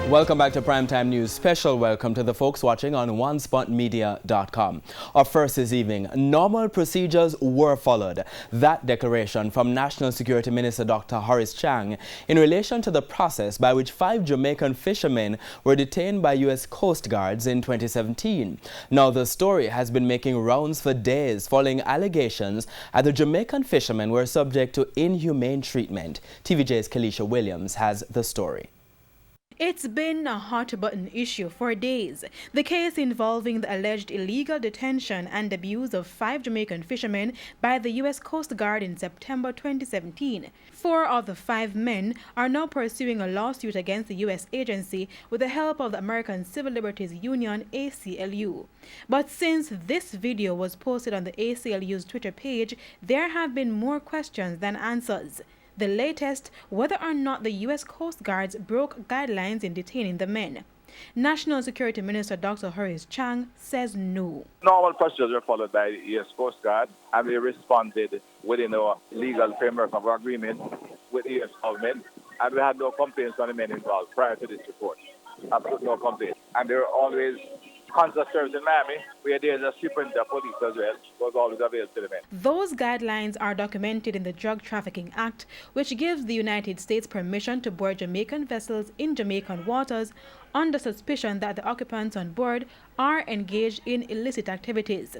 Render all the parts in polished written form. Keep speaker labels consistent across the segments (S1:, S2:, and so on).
S1: Welcome back to Primetime News. Special welcome to the folks watching on onespuntmedia.com. Our first this evening, normal procedures were followed. That declaration from National Security Minister Dr. Horace Chang in relation to the process by which 5 Jamaican fishermen were detained by U.S. Coast Guards in 2017. Now the story has been making rounds for days following allegations that the Jamaican fishermen were subject to inhumane treatment. TVJ's Kelisha Williams has the story.
S2: It's been a hot-button issue for days. The case involving the alleged illegal detention and abuse of 5 Jamaican fishermen by the U.S. Coast Guard in September 2017. 4 of the 5 men are now pursuing a lawsuit against the U.S. agency with the help of the American Civil Liberties Union, ACLU. But since this video was posted on the ACLU's Twitter page, there have been more questions than answers. The latest, whether or not the U.S. Coast Guards broke guidelines in detaining the men. National Security Minister Dr. Horace Chang says no.
S3: Normal procedures were followed by the U.S. Coast Guard, and we responded within our legal framework of our agreement with the U.S. government, and we had no complaints from the men involved prior to this report. Absolutely no complaints. And there were always consular service in Miami, where there's a Shiprider police as well, was always available to the men.
S2: Those guidelines are documented in the Drug Trafficking Act, which gives the United States permission to board Jamaican vessels in Jamaican waters under suspicion that the occupants on board are engaged in illicit activities.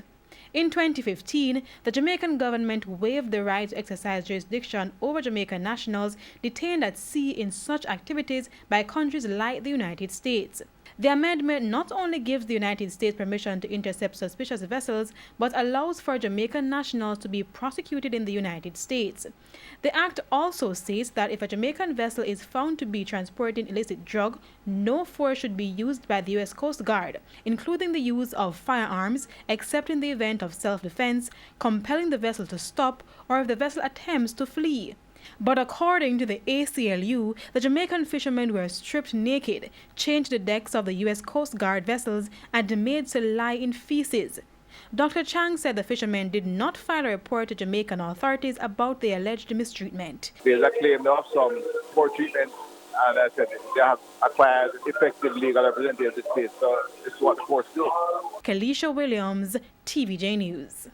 S2: In 2015, the Jamaican government waived the right to exercise jurisdiction over Jamaican nationals detained at sea in such activities by countries like the United States. The amendment not only gives the United States permission to intercept suspicious vessels, but allows for Jamaican nationals to be prosecuted in the United States. The act also states that if a Jamaican vessel is found to be transporting illicit drug, no force should be used by the U.S. Coast Guard, including the use of firearms, except in the event of self-defense, compelling the vessel to stop, or if the vessel attempts to flee. But according to the ACLU, the Jamaican fishermen were stripped naked, chained to the decks of the U.S. Coast Guard vessels, and made to lie in feces. Dr. Chang said the fishermen did not file a report to Jamaican authorities about the alleged mistreatment.
S3: There's a claim of some poor treatment, and I said they have acquired effective legal representatives of the state, so this is what the courts do.
S2: Kelisha Williams, TVJ News.